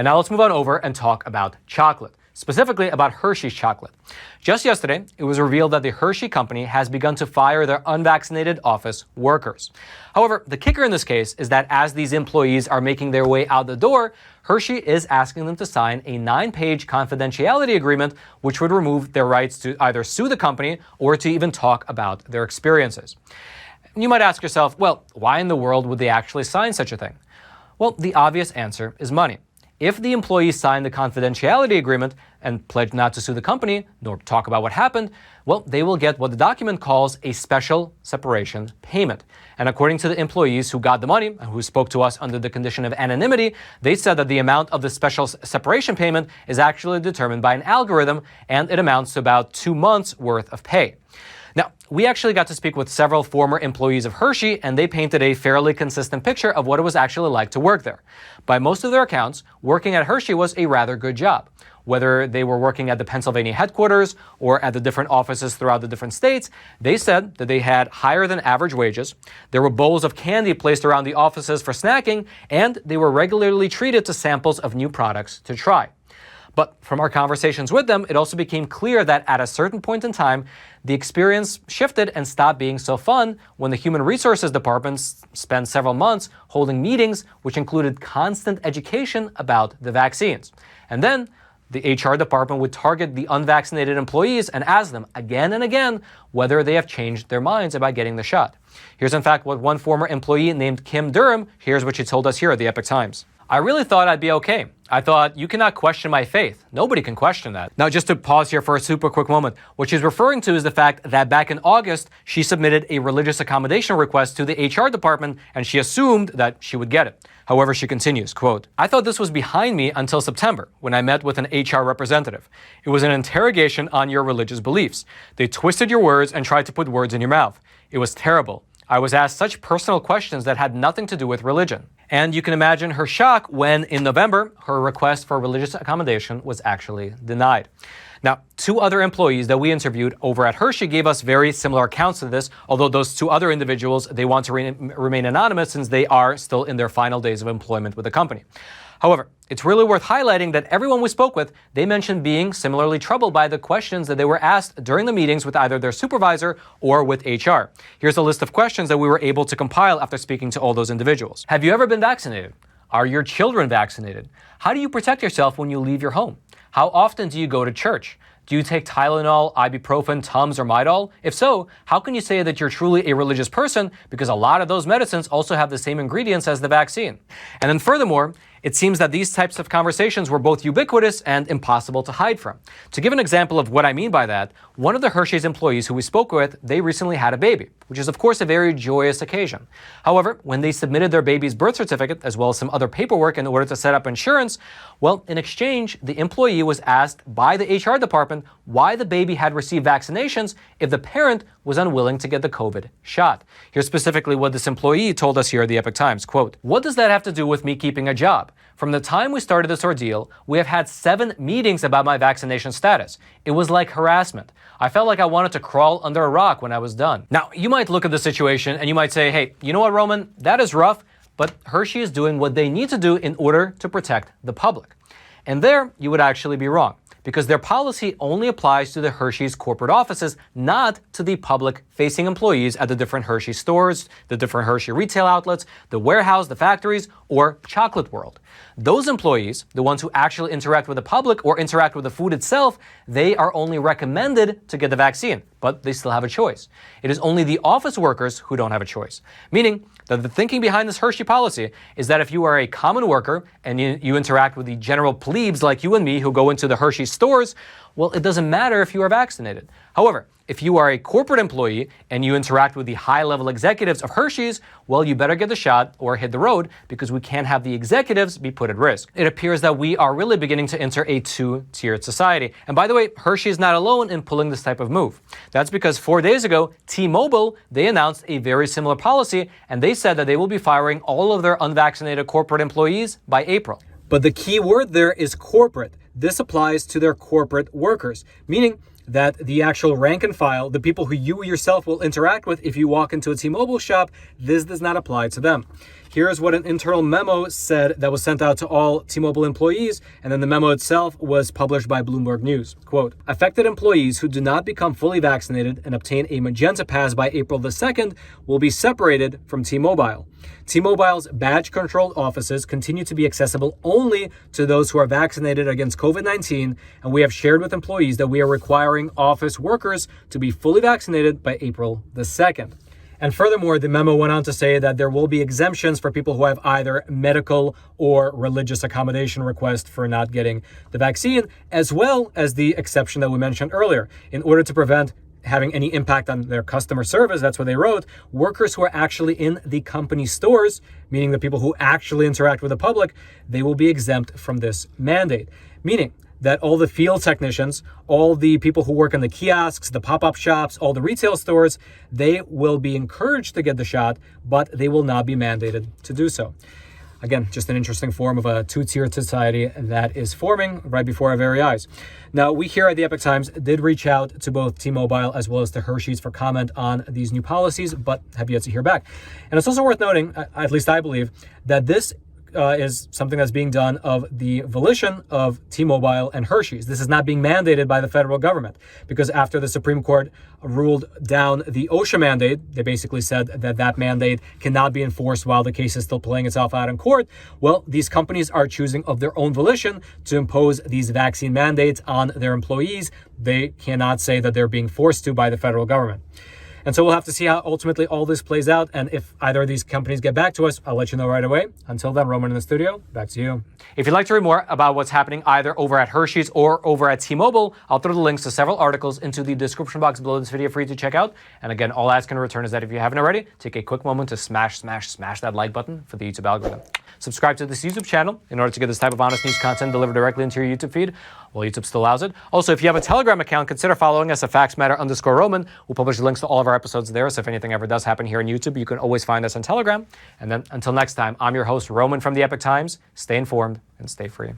And now let's move on over and talk about chocolate, specifically about Hershey's chocolate. Just yesterday, it was revealed that the Hershey company has begun to fire their unvaccinated office workers. However, the kicker in this case is that as these employees are making their way out the door, Hershey is asking them to sign a 9-page confidentiality agreement, which would remove their rights to either sue the company or to even talk about their experiences. You might ask yourself, well, why in the world would they actually sign such a thing? Well, the obvious answer is money. If the employees sign the confidentiality agreement and pledge not to sue the company, nor talk about what happened, well, they will get what the document calls a special separation payment. And according to the employees who got the money and who spoke to us under the condition of anonymity, they said that the amount of the special separation payment is actually determined by an algorithm, and it amounts to about 2 months' worth of pay. Now, we actually got to speak with several former employees of Hershey, and they painted a fairly consistent picture of what it was actually like to work there. By most of their accounts, working at Hershey was a rather good job. Whether they were working at the Pennsylvania headquarters or at the different offices throughout the different states, they said that they had higher than average wages, there were bowls of candy placed around the offices for snacking, and they were regularly treated to samples of new products to try. But from our conversations with them, it also became clear that at a certain point in time, the experience shifted and stopped being so fun when the Human Resources Department spent several months holding meetings which included constant education about the vaccines. And then the HR department would target the unvaccinated employees and ask them again and again whether they have changed their minds about getting the shot. Here's in fact what one former employee named Kim Durham, here's what she told us here at the Epoch Times. I really thought I'd be okay. I thought, you cannot question my faith. Nobody can question that. Now, just to pause here for a super quick moment, what she's referring to is the fact that back in August, she submitted a religious accommodation request to the HR department, and she assumed that she would get it. However, she continues, quote, I thought this was behind me until September, when I met with an HR representative. It was an interrogation on your religious beliefs. They twisted your words and tried to put words in your mouth. It was terrible. I was asked such personal questions that had nothing to do with religion. And you can imagine her shock when, in November, her request for religious accommodation was actually denied. Now, 2 other employees that we interviewed over at Hershey gave us very similar accounts to this, although those 2 other individuals, they want to remain anonymous since they are still in their final days of employment with the company. However, it's really worth highlighting that everyone we spoke with, they mentioned being similarly troubled by the questions that they were asked during the meetings with either their supervisor or with HR. Here's a list of questions that we were able to compile after speaking to all those individuals. Have you ever been vaccinated? Are your children vaccinated? How do you protect yourself when you leave your home? How often do you go to church? Do you take Tylenol, ibuprofen, Tums, or Midol? If so, how can you say that you're truly a religious person? Because a lot of those medicines also have the same ingredients as the vaccine. And then furthermore, it seems that these types of conversations were both ubiquitous and impossible to hide from. To give an example of what I mean by that, one of the Hershey's employees who we spoke with, they recently had a baby, which is of course a very joyous occasion. However, when they submitted their baby's birth certificate as well as some other paperwork in order to set up insurance, well, in exchange, the employee was asked by the HR department why the baby had received vaccinations if the parent was unwilling to get the COVID shot. Here's specifically what this employee told us here at the Epoch Times, quote, what does that have to do with me keeping a job? From the time we started this ordeal, we have had 7 meetings about my vaccination status. It was like harassment. I felt like I wanted to crawl under a rock when I was done. Now, you might look at the situation and you might say, hey, you know what, Roman? That is rough, but Hershey is doing what they need to do in order to protect the public. And there, you would actually be wrong, because their policy only applies to the Hershey's corporate offices, not to the public-facing employees at the different Hershey stores, the different Hershey retail outlets, the warehouse, the factories, or Chocolate World. Those employees, the ones who actually interact with the public or interact with the food itself, they are only recommended to get the vaccine, but they still have a choice. It is only the office workers who don't have a choice, meaning that the thinking behind this Hershey policy is that if you are a common worker and you interact with the general plebes like you and me who go into the Hershey stores, well, it doesn't matter if you are vaccinated. However, if you are a corporate employee and you interact with the high-level executives of Hershey's, well, you better get the shot or hit the road, because we can't have the executives be put at risk. It appears that we are really beginning to enter a 2-tiered society. And by the way, Hershey is not alone in pulling this type of move. That's because 4 days ago, T-Mobile, they announced a very similar policy, and they said that they will be firing all of their unvaccinated corporate employees by April. But the key word there is corporate. This applies to their corporate workers, meaning that the actual rank and file, the people who you yourself will interact with if you walk into a T-Mobile shop, this does not apply to them. Here's what an internal memo said that was sent out to all T-Mobile employees, and then the memo itself was published by Bloomberg News. Quote, affected employees who do not become fully vaccinated and obtain a Magenta Pass by April the 2nd will be separated from T-Mobile. T-Mobile's badge-controlled offices continue to be accessible only to those who are vaccinated against COVID-19, and we have shared with employees that we are requiring office workers to be fully vaccinated by April the 2nd. And furthermore, the memo went on to say that there will be exemptions for people who have either medical or religious accommodation request for not getting the vaccine, as well as the exception that we mentioned earlier. In order to prevent having any impact on their customer service, that's what they wrote, workers who are actually in the company stores, meaning the people who actually interact with the public, they will be exempt from this mandate. Meaning that all the field technicians, all the people who work in the kiosks, the pop-up shops, all the retail stores, they will be encouraged to get the shot, but they will not be mandated to do so. Again, just an interesting form of a two-tiered society that is forming right before our very eyes. Now, we here at the Epoch Times did reach out to both T-Mobile as well as to Hershey's for comment on these new policies, but have yet to hear back. And it's also worth noting, at least I believe, that this is something that's being done of the volition of T-Mobile and Hershey's. This is not being mandated by the federal government, because after the Supreme Court ruled down the OSHA mandate, they basically said that that mandate cannot be enforced while the case is still playing itself out in court. Well, these companies are choosing of their own volition to impose these vaccine mandates on their employees. They cannot say that they're being forced to by the federal government. And so we'll have to see how ultimately all this plays out. And if either of these companies get back to us, I'll let you know right away. Until then, Roman in the studio, back to you. If you'd like to read more about what's happening either over at Hershey's or over at T-Mobile, I'll throw the links to several articles into the description box below this video for you to check out. And again, all I ask in return is that if you haven't already, take a quick moment to smash that like button for the YouTube algorithm. Subscribe to this YouTube channel in order to get this type of honest news content delivered directly into your YouTube feed. Well, YouTube still allows it. Also, if you have a Telegram account, consider following us at @FactsMatter_Roman. We'll publish links to all of our episodes there, so if anything ever does happen here on YouTube, you can always find us on Telegram. And then until next time, I'm your host, Roman from the Epoch Times. Stay informed and stay free.